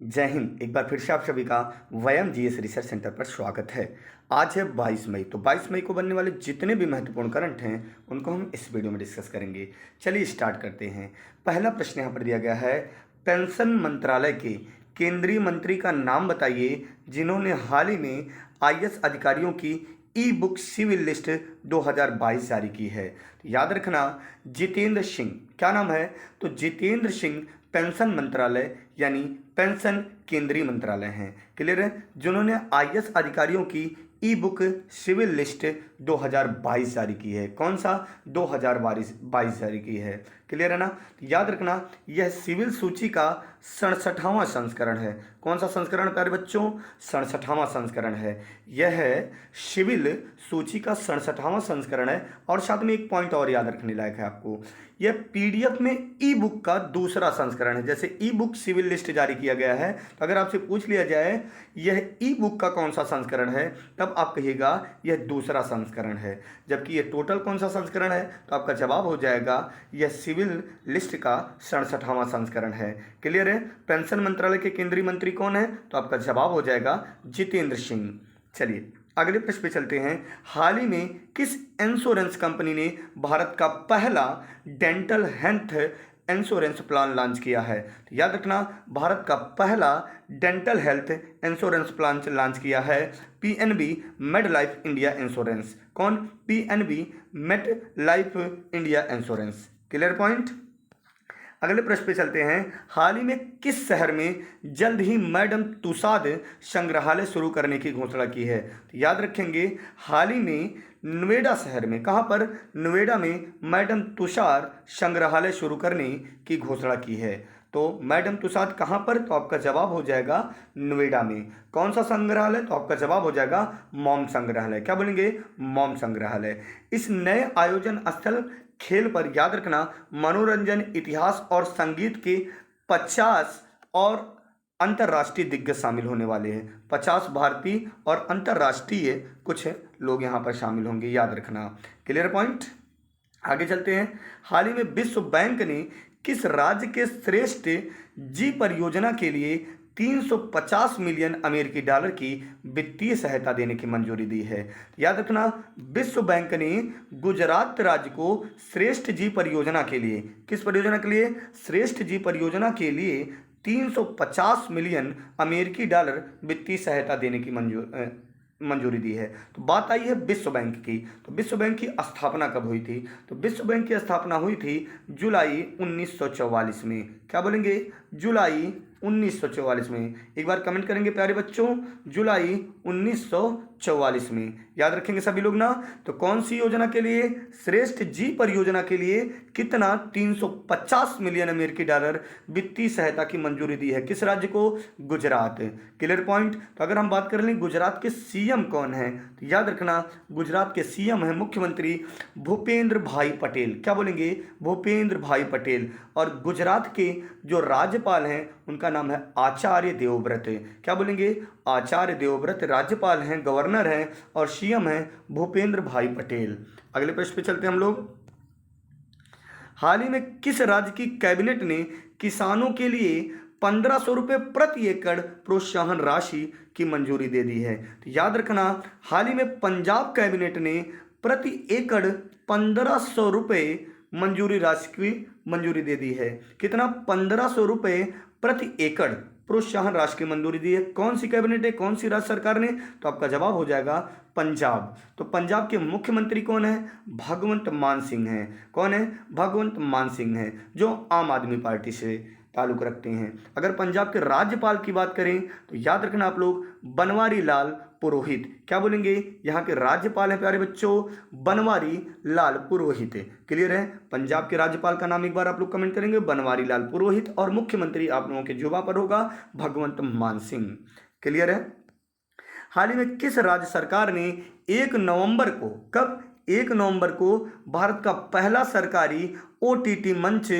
जय हिंद। एक बार फिर से आप सभी का वयम जीएस रिसर्च सेंटर पर स्वागत है। आज है 22 मई। तो 22 मई को बनने वाले जितने भी महत्वपूर्ण करंट हैं उनको हम इस वीडियो में डिस्कस करेंगे। चलिए स्टार्ट करते हैं। पहला प्रश्न यहाँ पर दिया गया है, पेंशन मंत्रालय के केंद्रीय मंत्री का नाम बताइए जिन्होंने हाल ही में आईएएस अधिकारियों की ई बुक सिविल लिस्ट 2022 जारी की है। तो याद रखना, जितेंद्र सिंह। क्या नाम है? तो जितेंद्र सिंह पेंशन मंत्रालय यानी पेंशन केंद्रीय मंत्रालय हैं। क्लियर है? जिन्होंने आईएएस अधिकारियों की ई बुक सिविल लिस्ट 2022 जारी की है। कौन सा? 2022 जारी की है। क्लियर है ना? याद रखना, यह सिविल सूची का 67वां संस्करण है। कौन सा संस्करण प्यारे बच्चों? 67वां संस्करण है। यह है सिविल सूची का 67वां संस्करण है। और साथ में एक पॉइंट और याद रखने लायक है आपको, यह पीडीएफ में ई बुक का दूसरा संस्करण है। जैसे ई बुक सिविल लिस्ट जारी किया गया है, तो अगर आपसे पूछ लिया जाए यह ई बुक का कौन सा संस्करण है, तब आप कहिएगा यह दूसरा संस्करण है। जबकि यह टोटल कौन सा संस्करण है, तो आपका जवाब हो जाएगा यह सिविल लिस्ट का 67वां संस्करण है। क्लियर है? पेंशन मंत्रालय के केंद्रीय मंत्री कौन है, तो आपका जवाब हो जाएगा जितेंद्र सिंह। चलिए अगले प्रश्न पे चलते हैं। हाल ही में किस इंश्योरेंस कंपनी ने भारत का पहला dental health insurance plan launch किया है? तो याद रखना, भारत का पहला dental health insurance plan launch किया है PNB Met Life India insurance. कौन? PNB Met Life India insurance. Clear point? अगले प्रश्न पे चलते हैं। हाल ही में किस शहर में जल्द ही मैडम तुसाद संग्रहालय शुरू करने की घोषणा की है? तो याद रखेंगे, हाल ही में नोएडा शहर में, कहाँ पर? नोएडा में मैडम तुषार संग्रहालय शुरू करने की घोषणा की है। तो मैडम तुसाद कहाँ पर? तो आपका जवाब हो जाएगा नोएडा में। कौन सा संग्रहालय? तो आपका जवाब हो जाएगा मॉम संग्रहालय। क्या बोलेंगे? मॉम संग्रहालय। इस नए आयोजन स्थल खेल पर याद रखना, मनोरंजन, इतिहास और संगीत के 50 और अंतर्राष्ट्रीय दिग्गज शामिल होने वाले हैं। 50 भारतीय और अंतर्राष्ट्रीय कुछ लोग यहाँ पर शामिल होंगे, याद रखना। Clear point? आगे चलते हैं। हाल ही में विश्व बैंक ने किस राज्य के श्रेष्ठ जी परियोजना के लिए 350 मिलियन अमेरिकी डॉलर की वित्तीय सहायता देने की मंजूरी दी है? याद रखना, विश्व बैंक ने गुजरात राज्य को श्रेष्ठ जी परियोजना के लिए, किस परियोजना के लिए? श्रेष्ठ जी परियोजना के लिए 350 मिलियन अमेरिकी डॉलर वित्तीय सहायता देने की मंजूरी दी है। तो बात आई है विश्व बैंक की। तो विश्व बैंक की स्थापना कब हुई थी? तो विश्व बैंक की स्थापना हुई थी जुलाई 1944 में। क्या बोलेंगे? जुलाई 1944 में। एक बार कमेंट करेंगे प्यारे बच्चों, जुलाई 1944 में। याद रखेंगे सभी लोग ना। तो कौन सी योजना के लिए? श्रेष्ठ जी परियोजना के लिए कितना? 350 मिलियन अमेरिकी डॉलर वित्तीय सहायता की मंजूरी दी है। किस राज्य को? गुजरात। Clear point? तो अगर हम बात कर लें गुजरात के सीएम कौन है, तो याद रखना, गुजरात के सीएम है मुख्यमंत्री भूपेंद्र भाई पटेल। क्या बोलेंगे? भूपेंद्र भाई पटेल। और गुजरात के जो राज्यपाल हैं उनका नाम है आचार्य देवव्रत। क्या बोलेंगे? आचार्य देवव्रत राज्यपाल हैं, गवर्नर हैं, और सीएम हैं भूपेंद्र भाई पटेल। अगले प्रश्न पे चलते हैं हम लोग। हाल ही में किस राज्य की कैबिनेट ने किसानों के लिए 1500 रुपये प्रति एकड़ प्रोत्साहन राशि की मंजूरी दे दी है? तो याद रखना, हाल ही में पंजाब कैबिनेट ने प्रति एकड़ 1500 रुपये मंजूरी राशि की मंजूरी दे दी है। कितना? 1500 रुपये प्रति एकड़ प्रोत्साहन राशि की मंजूरी दी है। कौन सी कैबिनेट है, कौन सी राज्य सरकार ने? तो आपका जवाब हो जाएगा पंजाब। तो पंजाब के मुख्यमंत्री कौन है? भगवंत मान सिंह हैं। कौन है? भगवंत मान सिंह हैं, जो आम आदमी पार्टी से ताल्लुक रखते हैं। अगर पंजाब के राज्यपाल की बात करें तो याद रखना आप लोग, बनवारी लाल पुरोहित। क्या बोलेंगे? यहाँ के राज्यपाल हैं प्यारे बच्चों बनवारी लाल पुरोहित। क्लियर है? पंजाब के राज्यपाल का नाम एक बार आप लोग कमेंट करेंगे, बनवारी लाल पुरोहित। और मुख्यमंत्री आप लोगों के जुबान पर होगा भगवंत मान सिंह। क्लियर है? हाल ही में किस राज्य सरकार ने 1 नवंबर को, कब? 1 नवंबर को भारत का पहला सरकारी ओटीटी मंच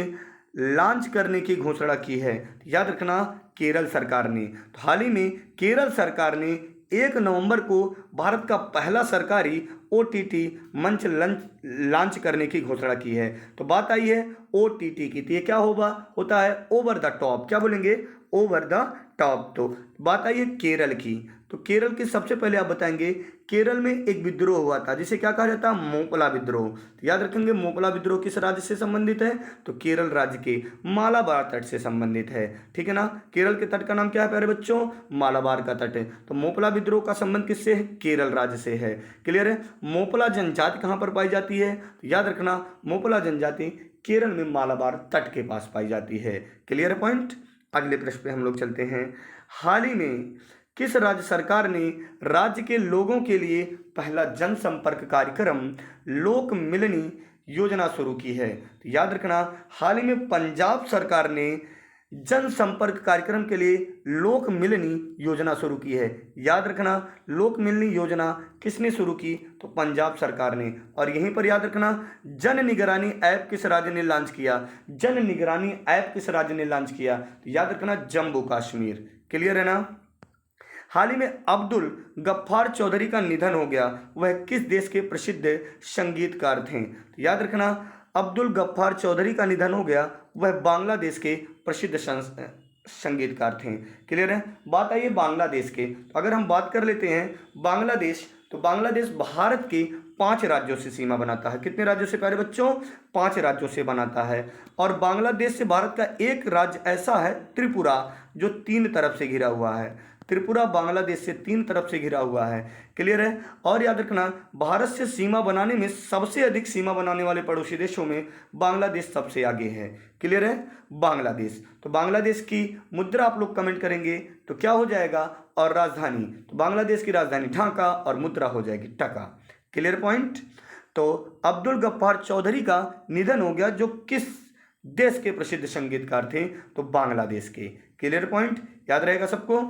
लॉन्च करने की घोषणा की है? याद रखना, केरल सरकार ने। तो हाल ही में केरल सरकार ने 1 नवंबर को भारत का पहला सरकारी ओटीटी मंच लॉन्च करने की घोषणा की है। तो बात आई है ओटीटी की, तो ये क्या होता है? Over the top. क्या बोलेंगे? Over the top. तो बात आई है केरल की, तो केरल की सबसे पहले आप बताएंगे केरल में एक विद्रोह हुआ था जिसे क्या कहा जाता है, मोपला विद्रोह। तो याद रखेंगे मोपला विद्रोह किस राज्य से संबंधित है, तो केरल राज्य के मालाबार तट से संबंधित है। ठीक है ना, केरल के तट का नाम क्या है प्यारे बच्चों, मालाबार का तट है। तो मोपला विद्रोह का संबंध किससे है, केरल राज्य से है। क्लियर है। मोपला जनजाति कहाँ पर पाई जाती है, तो याद रखना मोपला जनजाति केरल में मालाबार तट के पास पाई जाती है। क्लियर है पॉइंट। अगले प्रश्न पे हम लोग चलते हैं। हाल ही में किस राज्य सरकार ने राज्य के लोगों के लिए पहला जनसंपर्क कार्यक्रम लोक मिलनी योजना शुरू की है, तो याद रखना हाल ही में पंजाब सरकार ने जनसंपर्क कार्यक्रम के लिए लोक मिलनी योजना शुरू की है। याद रखना लोक मिलनी योजना किसने शुरू की, तो पंजाब सरकार ने। और यहीं पर याद रखना जन निगरानी ऐप किस राज्य ने लॉन्च किया, जन निगरानी ऐप किस राज्य ने लॉन्च किया, तो याद रखना जम्मू कश्मीर। क्लियर है ना। हाल ही में अब्दुल गफ्फार चौधरी का निधन हो गया, वह किस देश के प्रसिद्ध संगीतकार थे, तो याद रखना अब्दुल गफ्फार चौधरी का निधन हो गया, वह बांग्लादेश के प्रसिद्ध संगीतकार थे। क्लियर है। बात आई है बांग्लादेश के, तो अगर हम बात कर लेते हैं बांग्लादेश, तो बांग्लादेश भारत के 5 राज्यों से सीमा बनाता है। कितने राज्यों से प्यारे बच्चों, 5 राज्यों से बनाता है। और बांग्लादेश से भारत का एक राज्य ऐसा है त्रिपुरा, जो 3 तरफ से घिरा हुआ है। त्रिपुरा बांग्लादेश से 3 तरफ से घिरा हुआ है। क्लियर है। और याद रखना भारत से सीमा बनाने में सबसे अधिक सीमा बनाने वाले पड़ोसी देशों में बांग्लादेश सबसे आगे है। क्लियर है। बांग्लादेश, तो बांग्लादेश की मुद्रा आप लोग कमेंट करेंगे तो क्या हो जाएगा, और राजधानी, तो बांग्लादेश की राजधानी ढाका और मुद्रा हो जाएगी टका। Clear point. तो अब्दुल गफ्फार चौधरी का निधन हो गया, जो किस देश के प्रसिद्ध संगीतकार थे, तो बांग्लादेश के। क्लियर पॉइंट, याद रहेगा सबको।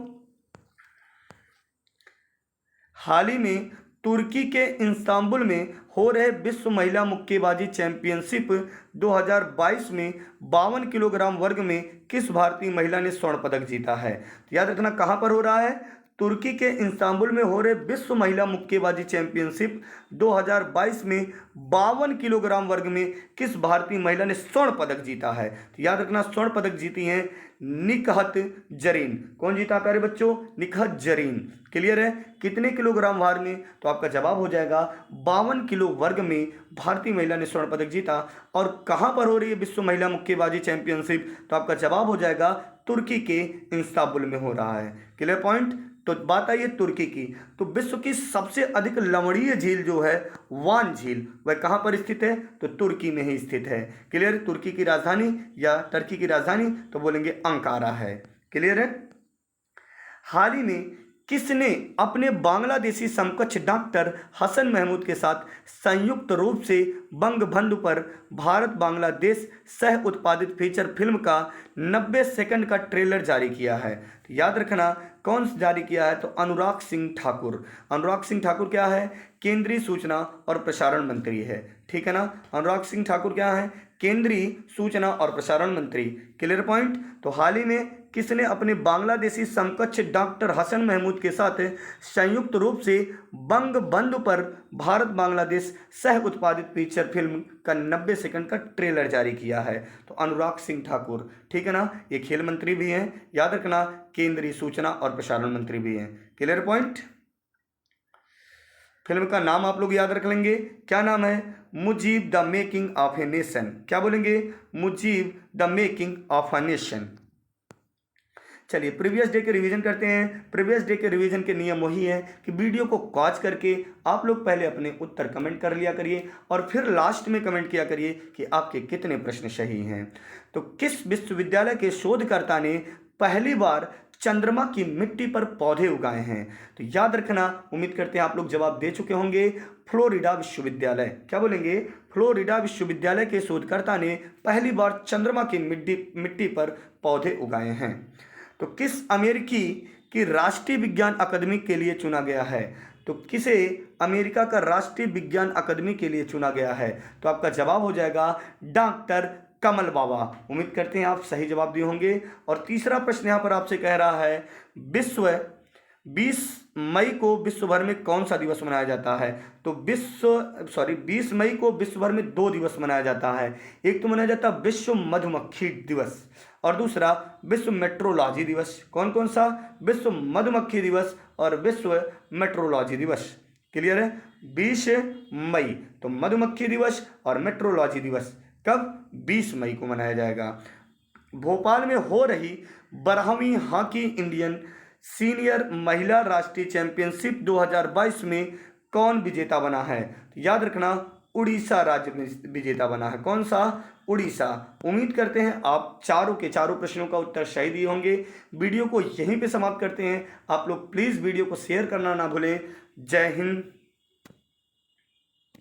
हाल ही में तुर्की के इस्तांबुल में हो रहे विश्व महिला मुक्केबाजी चैंपियनशिप 2022 में 52 किलोग्राम वर्ग में किस भारतीय महिला ने स्वर्ण पदक जीता है, तो याद रखना कहां पर हो रहा है, तुर्की के इस्तांबुल में हो रहे विश्व महिला मुक्केबाजी चैंपियनशिप 2022 में 52 किलोग्राम वर्ग में किस भारतीय महिला ने स्वर्ण पदक जीता है, तो याद रखना स्वर्ण पदक जीती हैं निकहत जरीन। कौन जीता प्यारे बच्चों, निकहत जरीन। क्लियर है। कितने किलोग्राम भार में, तो आपका जवाब हो जाएगा 52 किलो वर्ग में भारतीय महिला ने स्वर्ण पदक जीता। और कहां पर हो रही है विश्व महिला मुक्केबाजी चैंपियनशिप, तो आपका जवाब हो जाएगा तुर्की के इस्तांबुल में हो रहा है। Clear point. तो बात आई है तुर्की की, तो विश्व की सबसे अधिक लवणीय झील जो है वान झील, वह कहां पर स्थित है, तो तुर्की में ही स्थित है। क्लियर। तुर्की की राजधानी या टर्की की राजधानी, तो बोलेंगे अंकारा है। क्लियर है। हाल ही में किसने अपने बांग्लादेशी समकक्ष डॉक्टर हसन महमूद के साथ संयुक्त रूप से बंगबंधु पर भारत बांग्लादेश सह उत्पादित फीचर फिल्म का 90 सेकंड का ट्रेलर जारी किया है, तो याद रखना कौन जारी किया है, तो अनुराग सिंह ठाकुर। अनुराग सिंह ठाकुर क्या है, केंद्रीय सूचना और प्रसारण मंत्री है। ठीक है ना, अनुराग सिंह ठाकुर क्या है, केंद्रीय सूचना और प्रसारण मंत्री। Clear point. तो हाल ही में किसने अपने बांग्लादेशी समकक्ष डॉक्टर हसन महमूद के साथ संयुक्त रूप से बंगबंधु पर भारत बांग्लादेश सह उत्पादित फीचर फिल्म का 90 सेकंड का ट्रेलर जारी किया है, तो अनुराग सिंह ठाकुर। ठीक है ना, ये खेल मंत्री भी हैं, याद रखना केंद्रीय सूचना और प्रसारण मंत्री भी हैं। Clear point. फिल्म का नाम आप लोग याद रख लेंगे, क्या नाम है, Mujib the making of a nation. क्या बोलेंगे, Mujib the making of a nation. चलिए प्रीवियस डे के रिवीजन करते हैं। प्रीवियस डे के रिवीजन के नियम वही है कि वीडियो को पॉज करके आप लोग पहले अपने उत्तर कमेंट कर लिया करिए और फिर लास्ट में कमेंट किया करिए कि आपके कितने प्रश्न सही हैं। तो किस विश्वविद्यालय के शोधकर्ता ने पहली बार चंद्रमा की मिट्टी पर पौधे उगाए हैं, तो याद रखना, उम्मीद करते हैं आप लोग जवाब दे चुके होंगे, फ्लोरिडा विश्वविद्यालय। क्या बोलेंगे, फ्लोरिडा विश्वविद्यालय के शोधकर्ता ने पहली बार चंद्रमा की मिट्टी पर पौधे उगाए हैं। तो किस अमेरिकी की राष्ट्रीय विज्ञान अकादमी के लिए चुना गया है, तो किसे अमेरिका का राष्ट्रीय विज्ञान अकादमी के लिए चुना गया है, तो आपका जवाब हो जाएगा डॉक्टर कमल बाबा। उम्मीद करते हैं आप सही जवाब दिए होंगे। और तीसरा प्रश्न यहाँ पर आपसे कह रहा है, 20 मई को विश्व भर में कौन सा दिवस मनाया जाता है, तो 20 मई को विश्व भर में 2 दिवस मनाया जाता है। एक तो मनाया जाता है विश्व मधुमक्खी दिवस और दूसरा विश्व मेट्रोलॉजी दिवस। कौन कौन सा? विश्व मधुमक्खी दिवस और विश्व मेट्रोलॉजी दिवस। क्लियर है? 20 मई तो मधुमक्खी दिवस और मेट्रोलॉजी दिवस कब? 20 मई को मनाया जाएगा। भोपाल में हो रही 12वीं हॉकी इंडियन सीनियर महिला राष्ट्रीय चैंपियनशिप 2022 में कौन विजेता बना है? तो याद रखना, उड़ीसा राज्य में विजेता बना है। कौन सा? उड़ीसा। उम्मीद करते हैं आप चारों के चारों प्रश्नों का उत्तर सही दिए होंगे। वीडियो को यहीं पे समाप्त करते हैं। आप लोग प्लीज़ वीडियो को शेयर करना ना भूलें। जय हिंद,